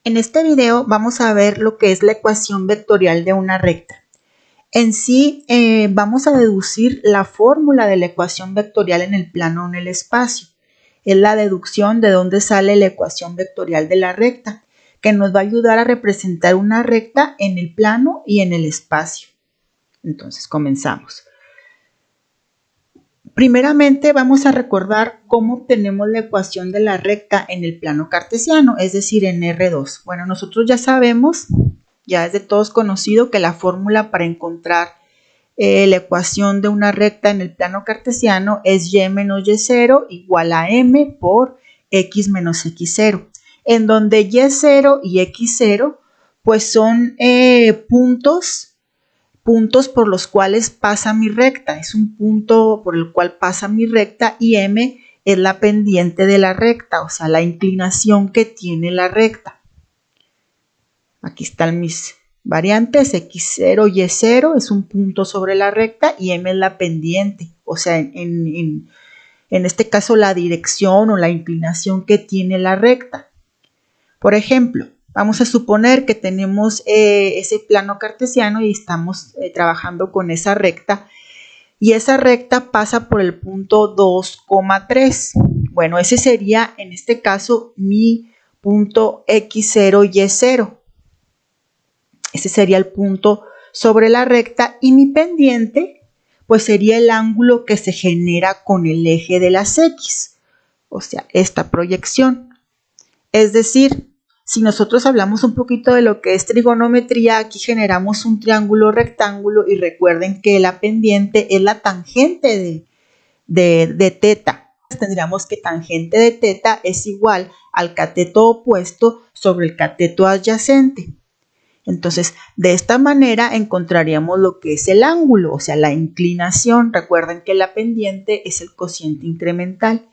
En este video vamos a ver lo que es la ecuación vectorial de una recta. En sí, vamos a deducir la fórmula de la ecuación vectorial en el plano o en el espacio. Es la deducción de dónde sale la ecuación vectorial de la recta, que nos va a ayudar a representar una recta en el plano y en el espacio. Entonces, comenzamos. Primeramente vamos a recordar cómo obtenemos la ecuación de la recta en el plano cartesiano, es decir, en R2. Bueno, nosotros ya sabemos, ya es de todos conocido que la fórmula para encontrar la ecuación de una recta en el plano cartesiano es y menos y0 igual a m por x menos x0, en donde y0 y x0 pues son puntos por los cuales pasa mi recta, es un punto por el cual pasa mi recta y m es la pendiente de la recta, o sea, la inclinación que tiene la recta. Aquí están mis variantes, x0 y y0 es un punto sobre la recta y m es la pendiente, o sea, en este caso la dirección o la inclinación que tiene la recta. Por ejemplo, vamos a suponer que tenemos ese plano cartesiano y estamos trabajando con esa recta y esa recta pasa por el punto 2,3. Bueno, ese sería en este caso mi punto x0 y y0. Ese sería el punto sobre la recta y mi pendiente pues sería el ángulo que se genera con el eje de las x, o sea, esta proyección. Es decir, si nosotros hablamos un poquito de lo que es trigonometría, aquí generamos un triángulo rectángulo y recuerden que la pendiente es la tangente de teta. Tendríamos que tangente de teta es igual al cateto opuesto sobre el cateto adyacente. Entonces, de esta manera encontraríamos lo que es el ángulo, o sea, la inclinación. Recuerden que la pendiente es el cociente incremental.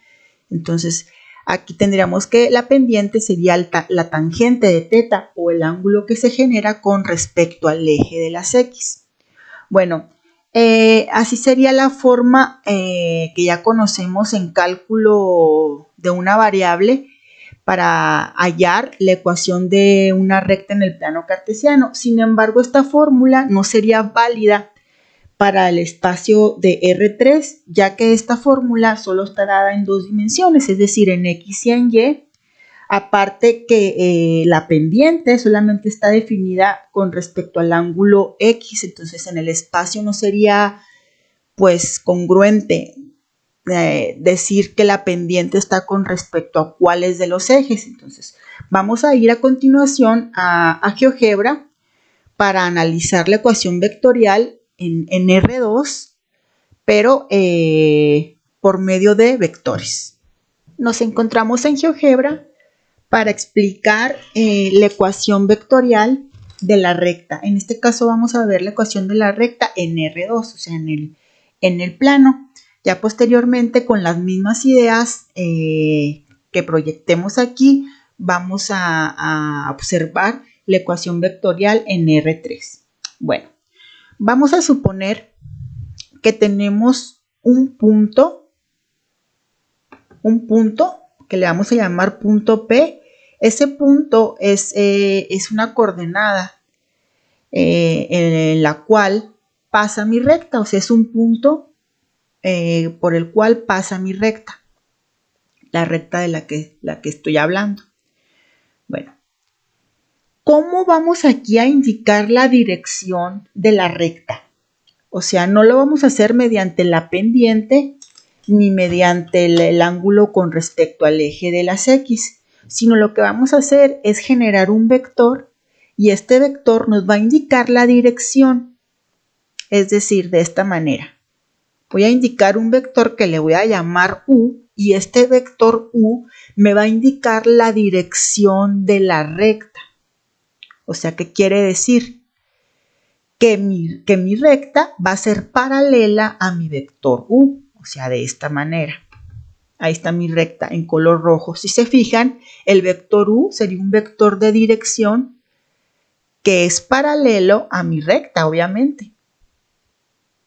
Entonces, aquí tendríamos que la pendiente sería la tangente de teta o el ángulo que se genera con respecto al eje de las x. Bueno, así sería la forma que ya conocemos en cálculo de una variable para hallar la ecuación de una recta en el plano cartesiano. Sin embargo, esta fórmula no sería válida para el espacio de R3, ya que esta fórmula solo está dada en dos dimensiones, es decir, en X y en Y, aparte que la pendiente solamente está definida con respecto al ángulo X, entonces en el espacio no sería pues congruente decir que la pendiente está con respecto a cuáles de los ejes. Entonces vamos a ir a continuación a GeoGebra para analizar la ecuación vectorial en R2, pero por medio de vectores. Nos encontramos en GeoGebra para explicar la ecuación vectorial de la recta. En este caso vamos a ver la ecuación de la recta en R2, o sea, en el plano. Ya posteriormente, con las mismas ideas que proyectemos aquí, vamos a observar la ecuación vectorial en R3. Bueno, vamos a suponer que tenemos un punto que le vamos a llamar punto P. Ese punto es una coordenada en la cual pasa mi recta, o sea, es un punto por el cual pasa mi recta, la recta de la que estoy hablando. Bueno, ¿cómo vamos aquí a indicar la dirección de la recta? O sea, no lo vamos a hacer mediante la pendiente ni mediante el ángulo con respecto al eje de las x, sino lo que vamos a hacer es generar un vector y este vector nos va a indicar la dirección, es decir, de esta manera. Voy a indicar un vector que le voy a llamar U y este vector U me va a indicar la dirección de la recta. O sea, ¿qué quiere decir? Que mi recta va a ser paralela a mi vector U, o sea, de esta manera. Ahí está mi recta en color rojo. Si se fijan, el vector U sería un vector de dirección que es paralelo a mi recta, obviamente.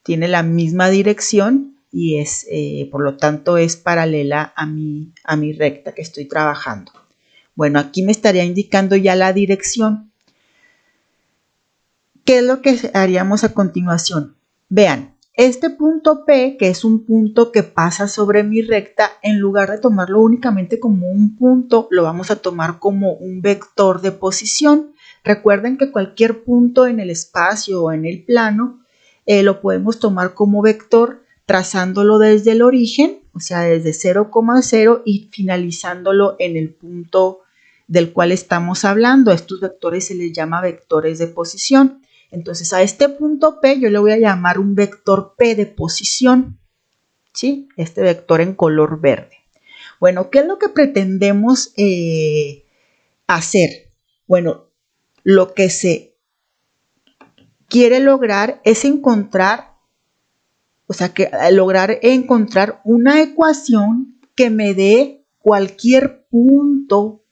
Tiene la misma dirección y es, por lo tanto, es paralela a mi recta que estoy trabajando. Bueno, aquí me estaría indicando ya la dirección. ¿Qué es lo que haríamos a continuación? Vean, este punto P, que es un punto que pasa sobre mi recta, en lugar de tomarlo únicamente como un punto, lo vamos a tomar como un vector de posición. Recuerden que cualquier punto en el espacio o en el plano lo podemos tomar como vector trazándolo desde el origen, o sea, desde 0,0 y finalizándolo en el punto del cual estamos hablando. A estos vectores se les llama vectores de posición. Entonces, a este punto P yo le voy a llamar un vector P de posición, ¿sí? Este vector en color verde. Bueno, ¿qué es lo que pretendemos hacer? Bueno, lo que se quiere lograr es encontrar, lograr encontrar una ecuación que me dé cualquier punto,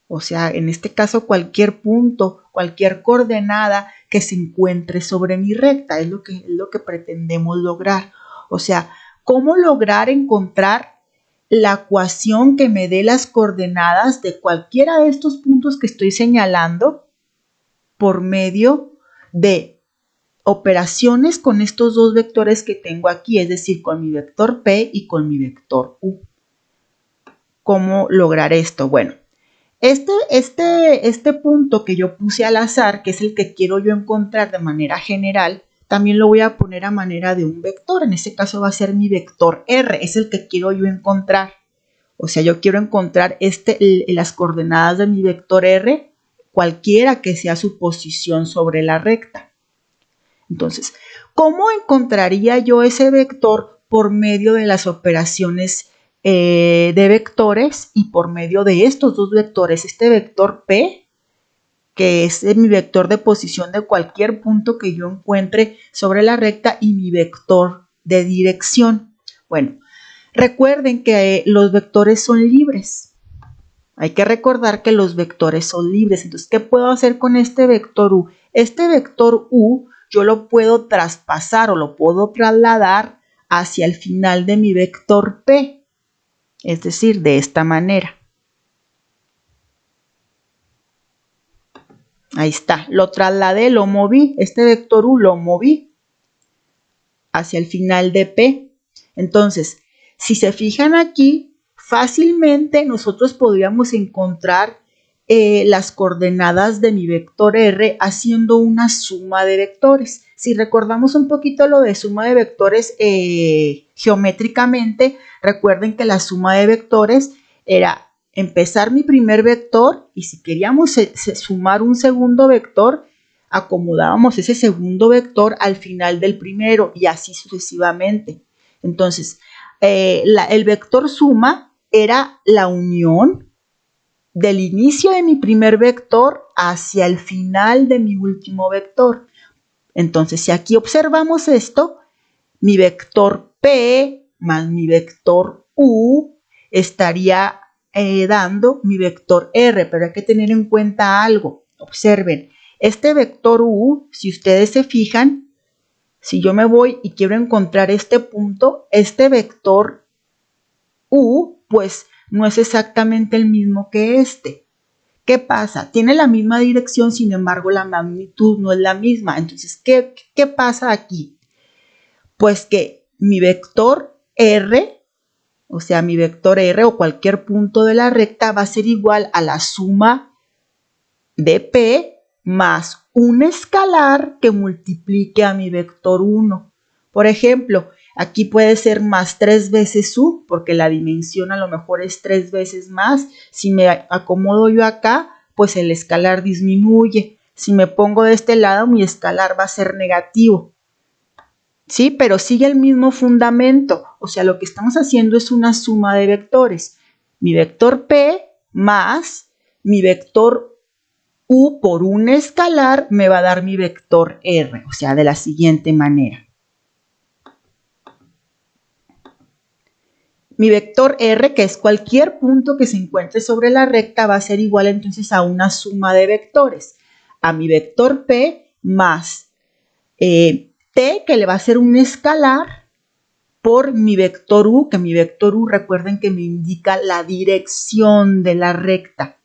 o sea, en este caso cualquier punto, cualquier coordenada que se encuentre sobre mi recta, es lo que pretendemos lograr. O sea, ¿cómo lograr encontrar la ecuación que me dé las coordenadas de cualquiera de estos puntos que estoy señalando por medio de operaciones con estos dos vectores que tengo aquí, es decir, con mi vector P y con mi vector U? ¿Cómo lograr esto? Bueno, este punto que yo puse al azar, que es el que quiero yo encontrar de manera general, también lo voy a poner a manera de un vector. En este caso va a ser mi vector R, es el que quiero yo encontrar. O sea, yo quiero encontrar las coordenadas de mi vector R, cualquiera que sea su posición sobre la recta. Entonces, ¿cómo encontraría yo ese vector? Por medio de las operaciones de vectores y por medio de estos dos vectores, este vector P, que es mi vector de posición de cualquier punto que yo encuentre sobre la recta, y mi vector de dirección. Bueno, recuerden que los vectores son libres. Hay que recordar que los vectores son libres. Entonces, ¿qué puedo hacer con este vector U? Este vector U yo lo puedo traspasar o lo puedo trasladar hacia el final de mi vector P. Es decir, de esta manera. Ahí está, lo trasladé, lo moví, este vector U lo moví hacia el final de P. Entonces, si se fijan aquí, fácilmente nosotros podríamos encontrar las coordenadas de mi vector R haciendo una suma de vectores. Si recordamos un poquito lo de suma de vectores geométricamente, recuerden que la suma de vectores era empezar mi primer vector y si queríamos sumar un segundo vector, acomodábamos ese segundo vector al final del primero y así sucesivamente. Entonces, el vector suma era la unión del inicio de mi primer vector hacia el final de mi último vector. Entonces, si aquí observamos esto, mi vector P más mi vector U estaría dando mi vector R, pero hay que tener en cuenta algo. Observen, este vector U, si ustedes se fijan, si yo me voy y quiero encontrar este punto, este vector U, pues no es exactamente el mismo que este. ¿Qué pasa? Tiene la misma dirección, sin embargo, la magnitud no es la misma. Entonces, ¿qué pasa aquí? Pues que mi vector R, o sea, mi vector R o cualquier punto de la recta va a ser igual a la suma de P más un escalar que multiplique a mi vector 1. Por ejemplo, aquí puede ser más 3 veces U, porque la dimensión a lo mejor es 3 veces más. Si me acomodo yo acá, pues el escalar disminuye. Si me pongo de este lado, mi escalar va a ser negativo. ¿Sí? Pero sigue el mismo fundamento. O sea, lo que estamos haciendo es una suma de vectores. Mi vector P más mi vector U por un escalar me va a dar mi vector R, o sea, de la siguiente manera. Mi vector R, que es cualquier punto que se encuentre sobre la recta, va a ser igual entonces a una suma de vectores. A mi vector P más T, que le va a ser un escalar, por mi vector U, que mi vector U, recuerden que me indica la dirección de la recta.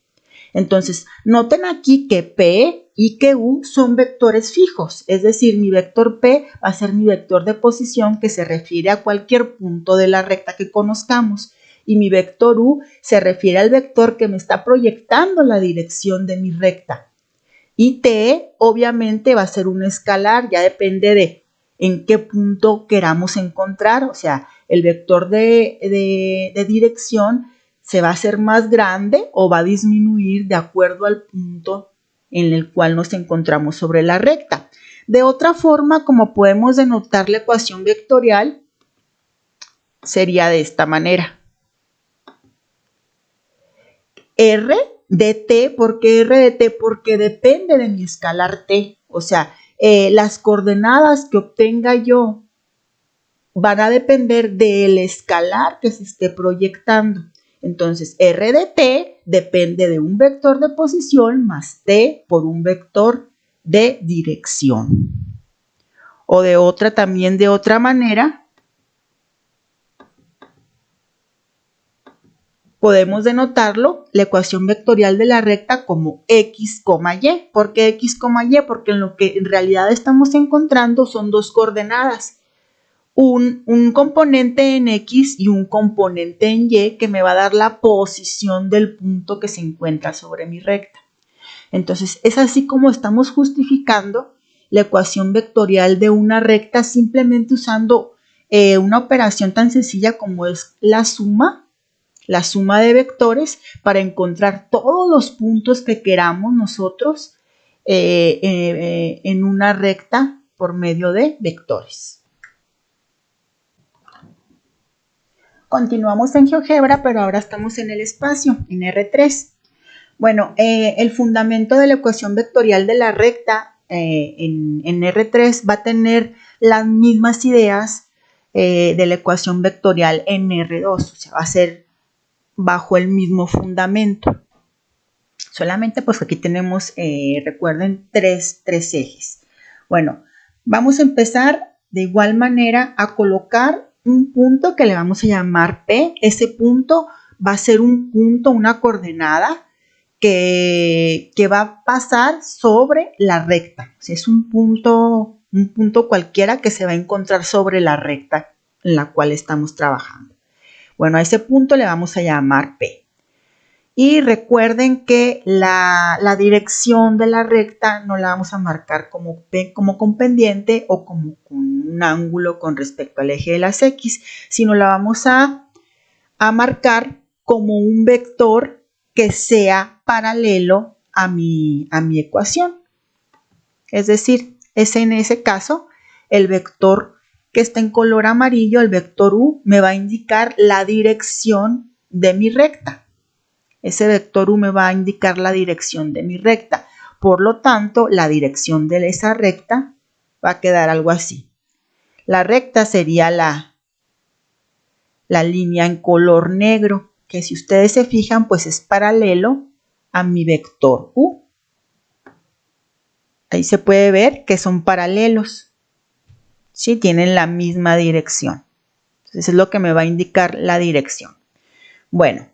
Entonces, noten aquí que P y que U son vectores fijos, es decir, mi vector P va a ser mi vector de posición que se refiere a cualquier punto de la recta que conozcamos y mi vector U se refiere al vector que me está proyectando la dirección de mi recta. Y T obviamente va a ser un escalar, ya depende de en qué punto queramos encontrar, o sea, el vector de dirección se va a hacer más grande o va a disminuir de acuerdo al punto en el cual nos encontramos sobre la recta. De otra forma, como podemos denotar la ecuación vectorial, sería de esta manera. R de t, ¿por qué R de t? Porque depende de mi escalar t, o sea, las coordenadas que obtenga yo van a depender del escalar que se esté proyectando. Entonces, R de t depende de un vector de posición más t por un vector de dirección. O de otra manera, podemos denotarlo, la ecuación vectorial de la recta, como x, y. ¿Por qué x, y? Porque en lo que en realidad estamos encontrando son dos coordenadas. Un componente en X y un componente en Y que me va a dar la posición del punto que se encuentra sobre mi recta. Entonces, es así como estamos justificando la ecuación vectorial de una recta simplemente usando una operación tan sencilla como es la suma de vectores para encontrar todos los puntos que queramos nosotros en una recta por medio de vectores. Continuamos en GeoGebra, pero ahora estamos en el espacio, en R3. Bueno, el fundamento de la ecuación vectorial de la recta en R3 va a tener las mismas ideas de la ecuación vectorial en R2, o sea, va a ser bajo el mismo fundamento. Solamente pues aquí tenemos, recuerden, tres ejes. Bueno, vamos a empezar de igual manera a colocar un punto que le vamos a llamar P. Ese punto va a ser un punto, una coordenada que va a pasar sobre la recta. O sea, es un punto cualquiera que se va a encontrar sobre la recta en la cual estamos trabajando. Bueno, a ese punto le vamos a llamar P. Y recuerden que la dirección de la recta no la vamos a marcar como P, como con pendiente o como con un ángulo con respecto al eje de las X, sino la vamos a marcar como un vector que sea paralelo a mi ecuación. Es decir, en ese caso, el vector que está en color amarillo, el vector U, me va a indicar la dirección de mi recta. Ese vector U me va a indicar la dirección de mi recta. Por lo tanto, la dirección de esa recta va a quedar algo así. La recta sería la línea en color negro, que si ustedes se fijan, pues es paralelo a mi vector U. Ahí se puede ver que son paralelos. ¿Sí? Tienen la misma dirección. Entonces es lo que me va a indicar la dirección. Bueno.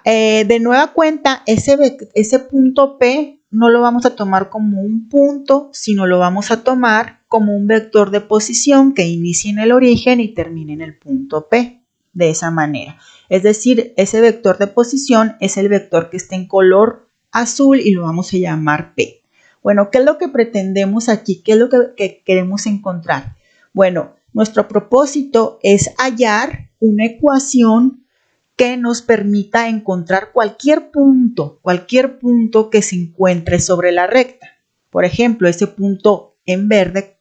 De nueva cuenta, ese punto P no lo vamos a tomar como un punto, sino lo vamos a tomar como un vector de posición que inicie en el origen y termine en el punto P, de esa manera. Es decir, ese vector de posición es el vector que está en color azul y lo vamos a llamar P. Bueno, ¿qué es lo que pretendemos aquí? ¿Qué es lo que queremos encontrar? Bueno, nuestro propósito es hallar una ecuación que nos permita encontrar cualquier punto que se encuentre sobre la recta. Por ejemplo, ese punto en verde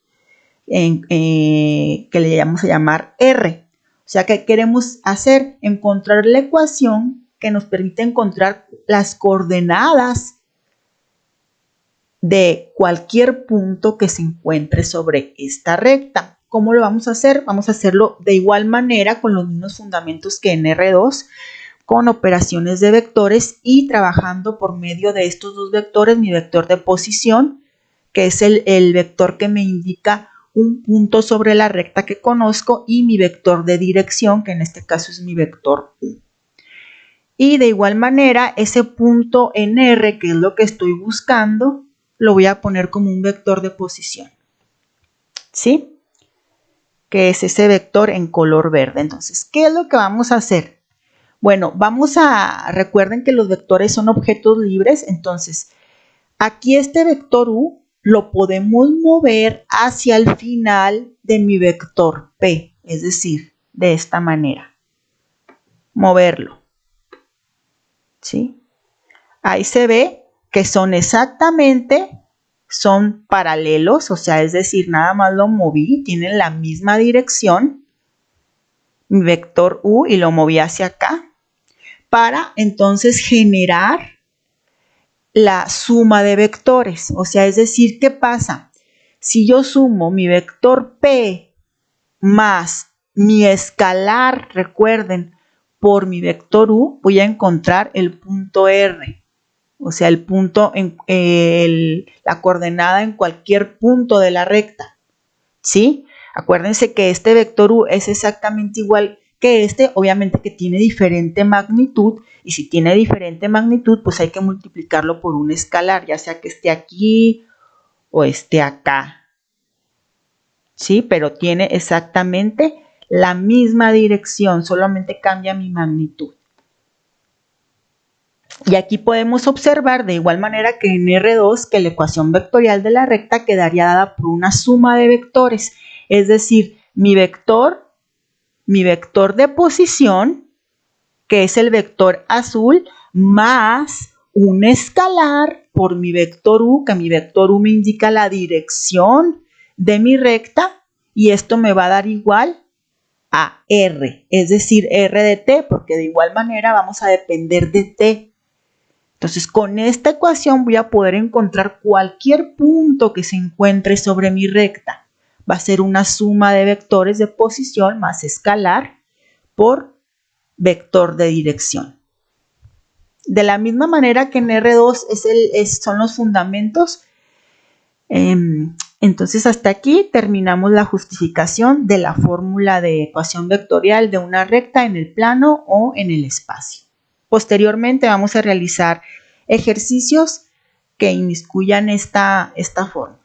que le vamos a llamar R. O sea, ¿qué queremos hacer? Encontrar la ecuación que nos permite encontrar las coordenadas de cualquier punto que se encuentre sobre esta recta. ¿Cómo lo vamos a hacer? Vamos a hacerlo de igual manera con los mismos fundamentos que en R2, con operaciones de vectores y trabajando por medio de estos dos vectores, mi vector de posición, que es el vector que me indica un punto sobre la recta que conozco, y mi vector de dirección, que en este caso es mi vector U. Y de igual manera, ese punto en R, que es lo que estoy buscando, lo voy a poner como un vector de posición. ¿Sí? Que es ese vector en color verde. Entonces, ¿qué es lo que vamos a hacer? Bueno, recuerden que los vectores son objetos libres, entonces, aquí este vector U lo podemos mover hacia el final de mi vector P, es decir, de esta manera. Moverlo. ¿Sí? Ahí se ve que son paralelos, o sea, es decir, nada más lo moví, tienen la misma dirección, mi vector U, y lo moví hacia acá, para entonces generar la suma de vectores. O sea, es decir, ¿qué pasa? Si yo sumo mi vector P más mi escalar, recuerden, por mi vector U, voy a encontrar el punto R. O sea, el punto, la coordenada en cualquier punto de la recta. ¿Sí? Acuérdense que este vector U es exactamente igual que este, obviamente que tiene diferente magnitud, y si tiene diferente magnitud, pues hay que multiplicarlo por un escalar, ya sea que esté aquí o esté acá. ¿Sí? Pero tiene exactamente la misma dirección, solamente cambia mi magnitud. Y aquí podemos observar de igual manera que en R2 que la ecuación vectorial de la recta quedaría dada por una suma de vectores, es decir, mi vector de posición, que es el vector azul, más un escalar por mi vector U, que mi vector U me indica la dirección de mi recta, y esto me va a dar igual a R, es decir, R de t, porque de igual manera vamos a depender de t. Entonces, con esta ecuación voy a poder encontrar cualquier punto que se encuentre sobre mi recta. Va a ser una suma de vectores de posición más escalar por vector de dirección. De la misma manera que en R2 son los fundamentos, entonces hasta aquí terminamos la justificación de la fórmula de ecuación vectorial de una recta en el plano o en el espacio. Posteriormente vamos a realizar ejercicios que inmiscuyan esta fórmula.